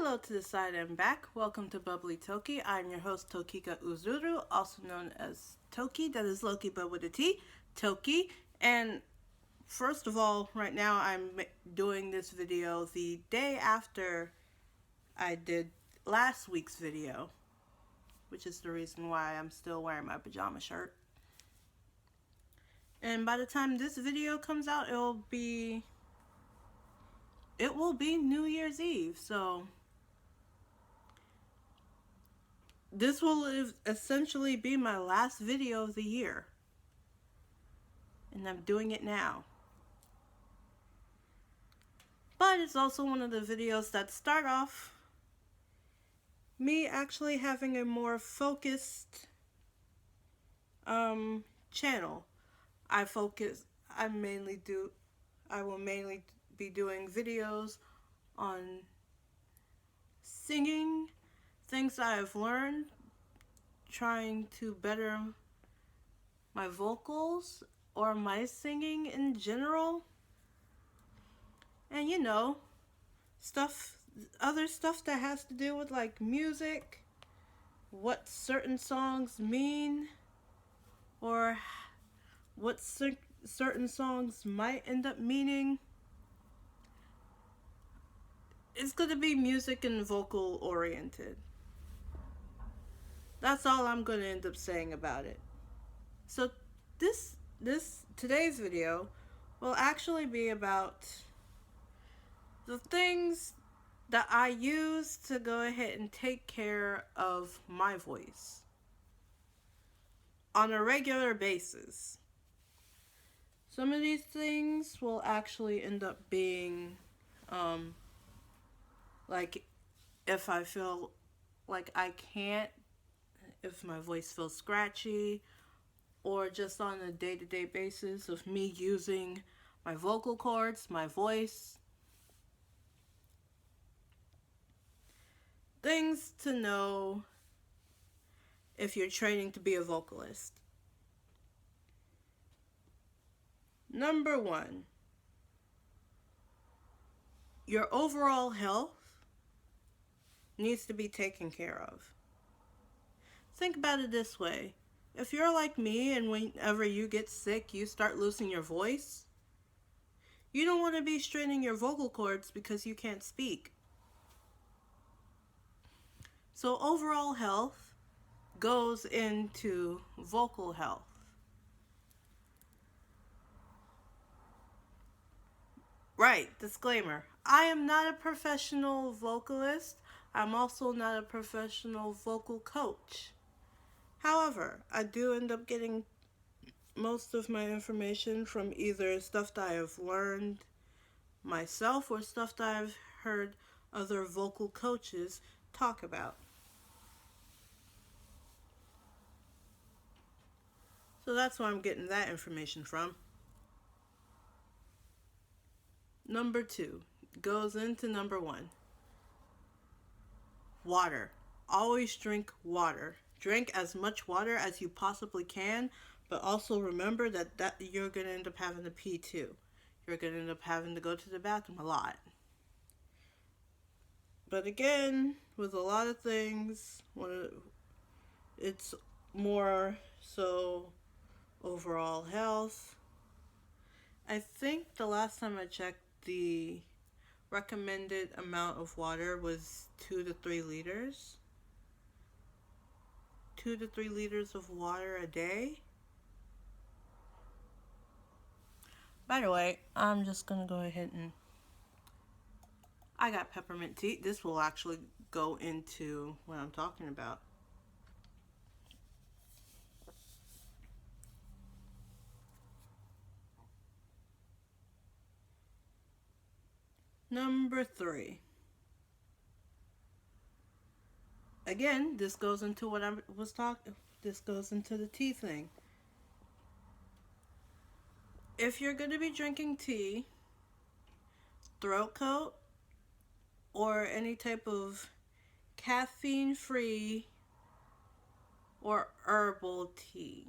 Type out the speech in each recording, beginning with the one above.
Hello to the side and back. Welcome to Bubbly Toki. I'm your host Tokika Uzuru, also known as Toki. That is Loki, but with a T. Toki. And first of all, right now I'm doing this video the day after I did last week's video, which is the reason why I'm still wearing my pajama shirt. And by the time this video comes out, it will be New Year's Eve. So this will essentially be my last video of the year. And I'm doing it now. But it's also one of the videos that start off me actually having a more focused channel. I will mainly be doing videos on singing, things I've learned, trying to better my vocals or my singing in general. And other stuff that has to do with like music, what certain songs mean, or what certain songs might end up meaning. It's going to be music and vocal oriented. That's all I'm going to end up saying about it. So today's video will actually be about the things that I use to go ahead and take care of my voice on a regular basis. Some of these things will actually end up being like if I feel like I can't, if my voice feels scratchy, or just on a day-to-day basis of me using my vocal cords, my voice. Things to know if you're training to be a vocalist. Number 1, your overall health needs to be taken care of. Think about it this way. If you're like me and whenever you get sick, you start losing your voice, you don't want to be straining your vocal cords because you can't speak. So overall health goes into vocal health. Right, disclaimer. I am not a professional vocalist. I'm also not a professional vocal coach. However, I do end up getting most of my information from either stuff that I have learned myself or stuff that I've heard other vocal coaches talk about. So that's where I'm getting that information from. Number 2 goes into number 1. Water. Always drink water. Drink as much water as you possibly can, but also remember that you're going to end up having to pee too. You're going to end up having to go to the bathroom a lot. But again, with a lot of things, it's more so overall health. I think the last time I checked, the recommended amount of water was 2 to 3 liters. 2 to 3 liters of water a day. By the way, I'm just going to go ahead and I got peppermint tea. This will actually go into what I'm talking about. Number 3. Again, this goes into what I was talking. This goes into the tea thing. If you're going to be drinking tea, throat coat, or any type of caffeine-free or herbal tea.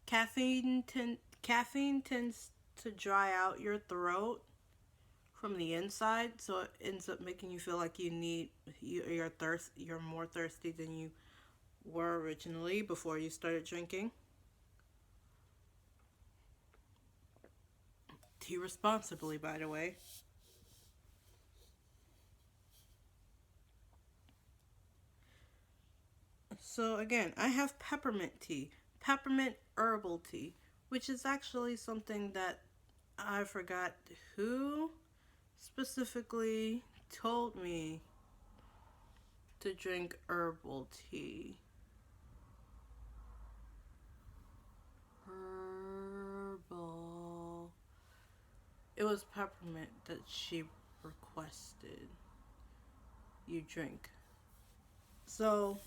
Caffeine tends to dry out your throat from the inside, so it ends up making you feel like you're more thirsty than you were originally before you started drinking. Tea responsibly, by the way. So again, I have peppermint tea, peppermint herbal tea, which is actually something that I forgot who specifically told me to drink herbal tea. Herbal. It was peppermint that she requested you drink. So,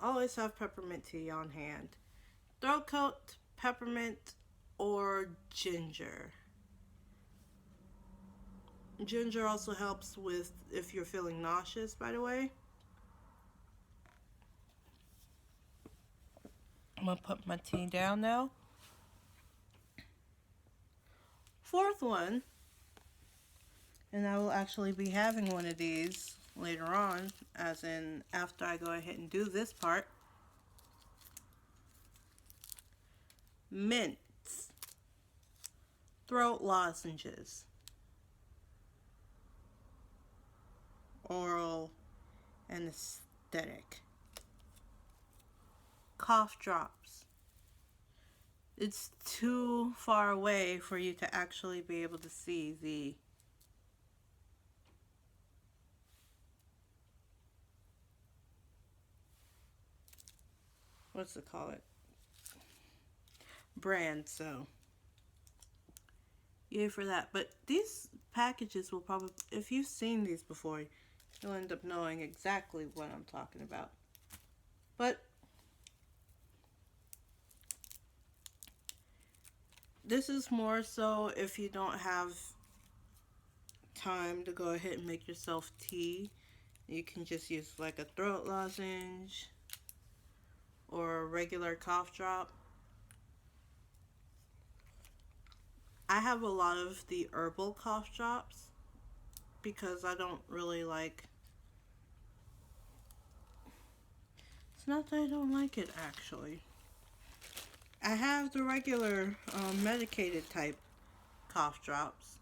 always have peppermint tea on hand. Throat coat, peppermint, or ginger. Ginger also helps with if you're feeling nauseous, by the way. I'm gonna put my tea down now. Fourth one, and I will actually be having one of these later on, as in after I go ahead and do this part. Mints. Throat lozenges. Oral anesthetic. Cough drops. It's too far away for you to actually be able to see the what's it call it? Brand, so yay for that. But these packages will probably, if you've seen these before, you'll end up knowing exactly what I'm talking about. But this is more so if you don't have time to go ahead and make yourself tea. You can just use like a throat lozenge or a regular cough drop. I have a lot of the herbal cough drops because I don't really like. It's not that I don't like it, actually. I have the regular medicated type cough drops.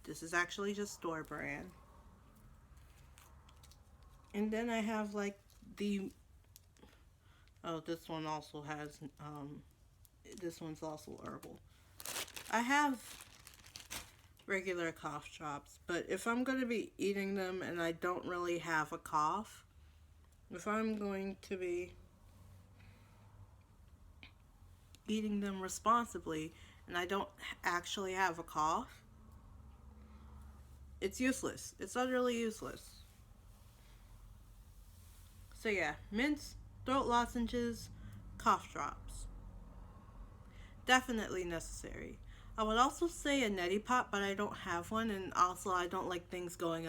This is actually just store brand. And then I have like the, oh, this one also has, this one's also herbal. I have regular cough drops, but if I'm going to be eating them and I don't really have a cough, if I'm going to be eating them responsibly and I don't actually have a cough, it's useless. It's utterly useless. So yeah, mints, throat lozenges, cough drops. Definitely necessary. I would also say a neti pot, but I don't have one, and also I don't like things going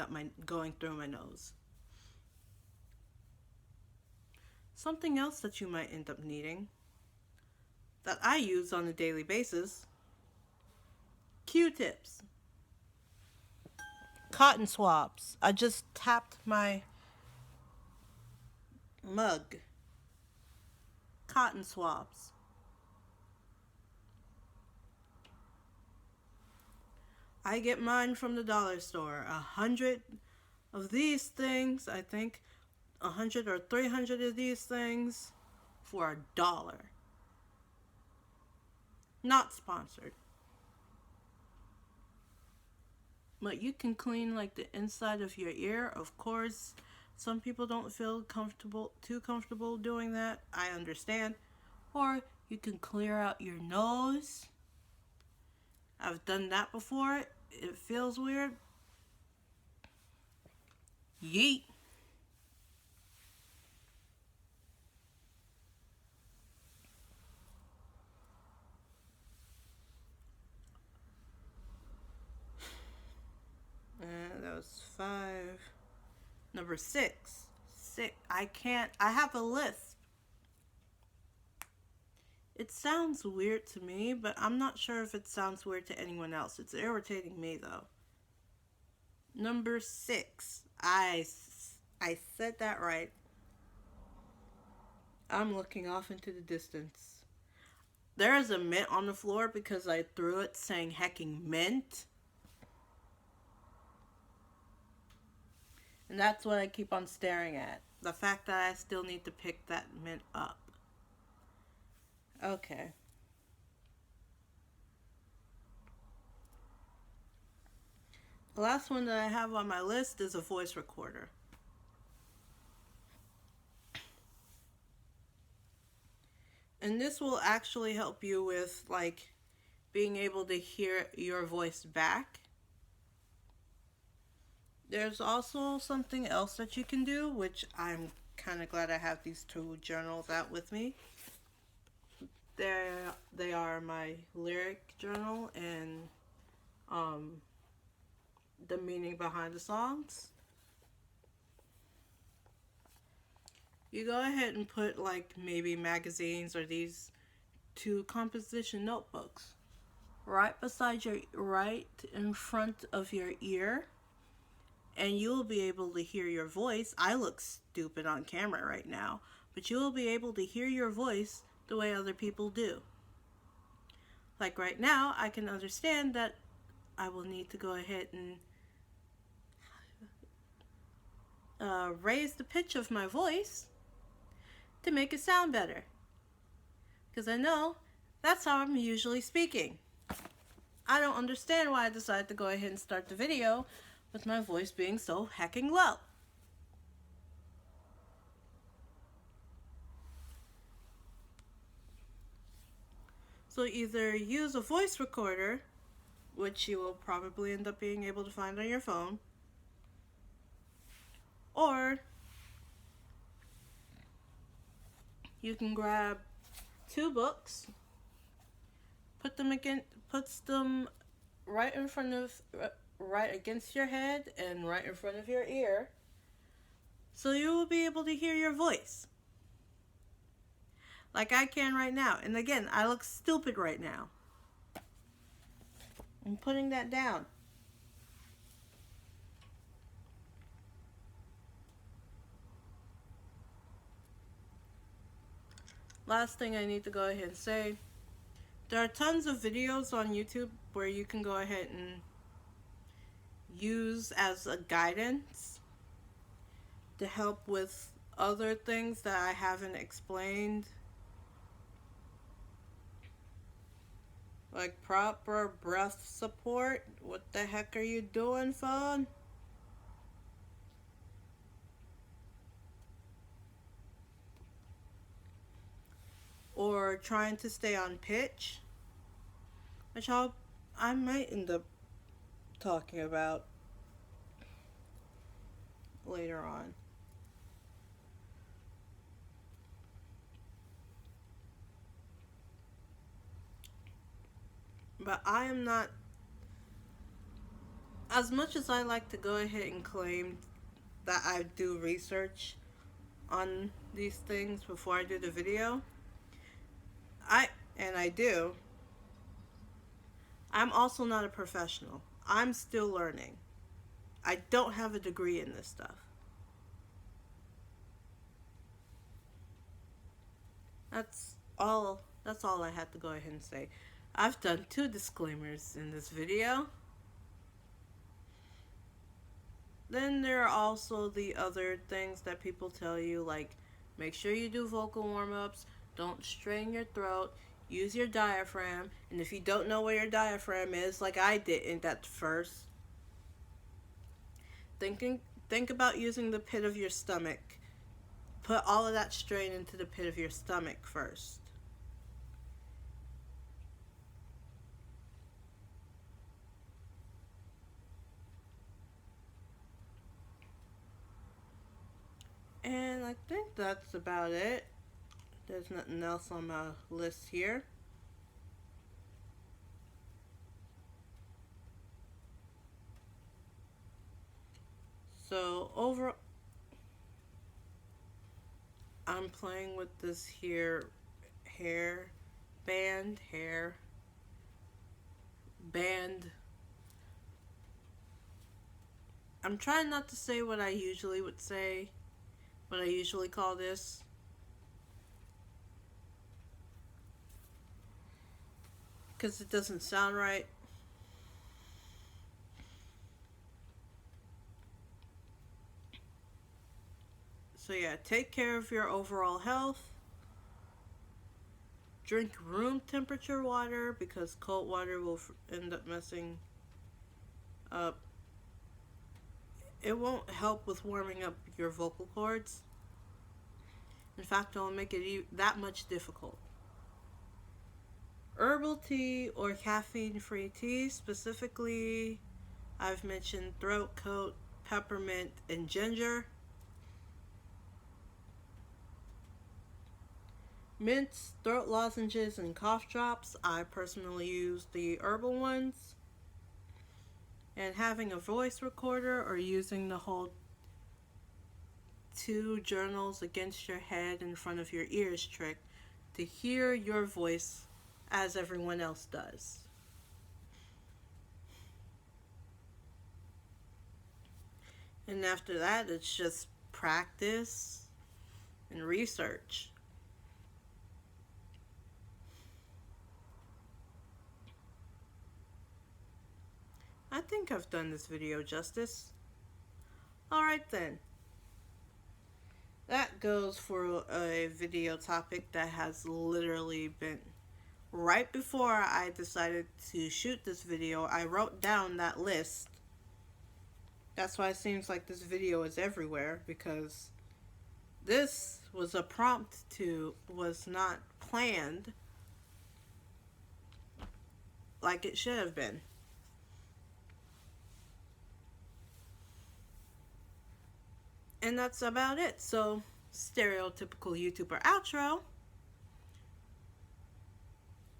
through my nose. Something else that you might end up needing that I use on a daily basis: Q-tips, cotton swabs. I just tapped my mug. Cotton swabs. I get mine from the dollar store. 100 of these things, I think 100 or 300 of these things for $1. Not sponsored. But you can clean like the inside of your ear. Of course, some people don't feel too comfortable doing that. I understand. Or you can clear out your nose. I've done that before. It feels weird. Yeet. That was 5. Number 6. I have a lisp. It sounds weird to me, but I'm not sure if it sounds weird to anyone else. It's irritating me though. Number 6. I said that right. I'm looking off into the distance. There is a mint on the floor because I threw it saying hecking mint. And that's what I keep on staring at. The fact that I still need to pick that mint up. Okay. The last one that I have on my list is a voice recorder. And this will actually help you with like being able to hear your voice back. There's also something else that you can do, which I'm kind of glad I have these 2 journals out with me. They are my lyric journal and the meaning behind the songs. You go ahead and put like maybe magazines or these 2 composition notebooks right beside right in front of your ear, and you'll be able to hear your voice. I look stupid on camera right now, but you will be able to hear your voice the way other people do. Like right now, I can understand that I will need to go ahead and raise the pitch of my voice to make it sound better. Because I know that's how I'm usually speaking. I don't understand why I decided to go ahead and start the video with my voice being so hecking low. So either use a voice recorder, which you will probably end up being able to find on your phone, or you can grab 2 books, put them right in front of, right against your head and right in front of your ear, so you will be able to hear your voice. Like I can right now. And again, I look stupid right now. I'm putting that down. Last thing I need to go ahead and say, there are tons of videos on YouTube where you can go ahead and use as a guidance to help with other things that I haven't explained. Like proper breath support. What the heck are you doing, phone? Or trying to stay on pitch, which I might end up talking about later on. But I am not, as much as I like to go ahead and claim that I do research on these things before I do the video, I do, I'm also not a professional. I'm still learning. I don't have a degree in this stuff. That's all I had to go ahead and say. I've done 2 disclaimers in this video. Then there are also the other things that people tell you, like make sure you do vocal warm-ups, don't strain your throat, use your diaphragm, and if you don't know where your diaphragm is, like I didn't at first, think about using the pit of your stomach. Put all of that strain into the pit of your stomach first. And I think that's about it. There's nothing else on my list here. So I'm playing with this here hair band hair, band. I'm trying not to say what I usually would say, what I usually call this. Because it doesn't sound right. So yeah, take care of your overall health. Drink room temperature water because cold water will end up messing up. It won't help with warming up your vocal cords. In fact, it'll make it that much difficult. Herbal tea or caffeine-free tea, specifically, I've mentioned throat coat, peppermint, and ginger. Mints, throat lozenges, and cough drops. I personally use the herbal ones. And having a voice recorder or using the whole 2 journals against your head in front of your ears trick to hear your voice as everyone else does. And after that, it's just practice and research. I think I've done this video justice. Alright then. That goes for a video topic that has literally been right before I decided to shoot this video. I wrote down that list. That's why it seems like this video is everywhere, because this was a prompt was not planned like it should have been. And that's about it. So, stereotypical YouTuber outro.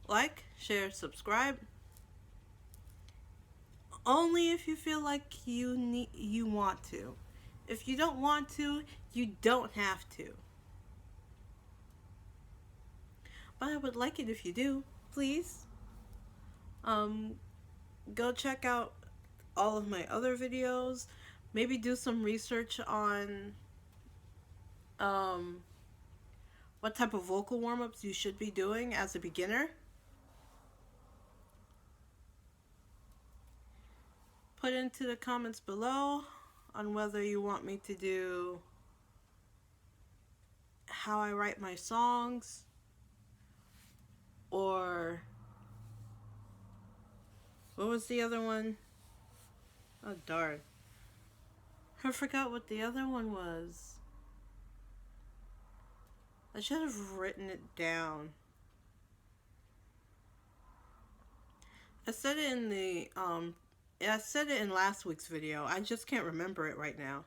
Like, share, subscribe. Only if you feel like you want to. If you don't want to, you don't have to. But I would like it if you do, please. Go check out all of my other videos. Maybe do some research on what type of vocal warm-ups you should be doing as a beginner. Put into the comments below on whether you want me to do how I write my songs, or what was the other one? Oh darn, I forgot what the other one was. I should have written it down. I said it in last week's video. I just can't remember it right now.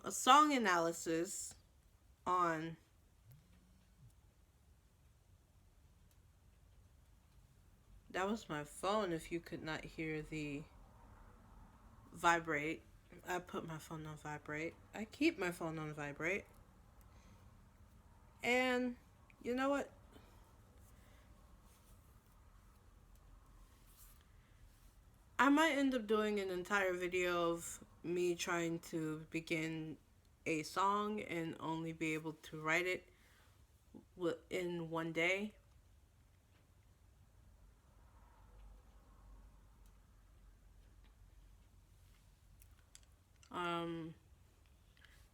A song analysis on that was my phone. If you could not hear the vibrate, I put my phone on vibrate. I keep my phone on vibrate. And you know what? I might end up doing an entire video of me trying to begin a song and only be able to write it in one day.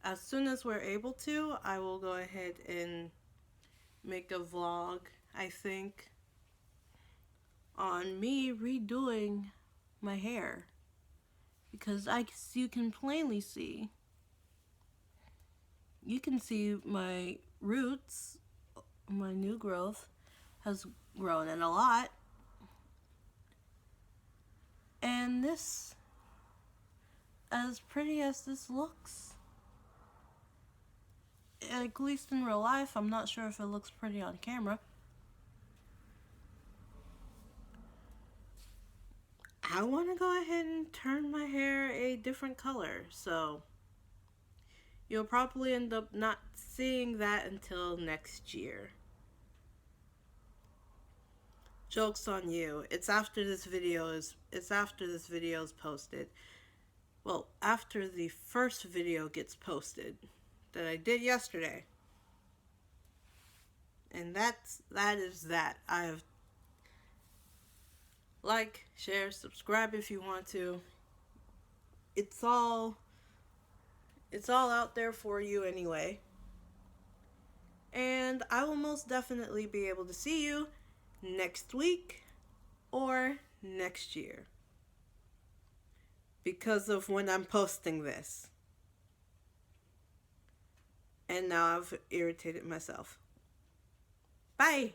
As soon as we're able to, I will go ahead and make a vlog, I think, on me redoing my hair, because you can plainly see, you can see my roots, my new growth has grown in a lot, and this, as pretty as this looks, at least in real life, I'm not sure if it looks pretty on camera, I want to go ahead and turn my hair a different color. So you'll probably end up not seeing that until next year. Joke's on you. It's after this video is posted. Well, after the first video gets posted that I did yesterday. And that is that. I have like, share, subscribe if you want to. It's all out there for you anyway. And I will most definitely be able to see you next week or next year because of when I'm posting this. And now I've irritated myself. Bye.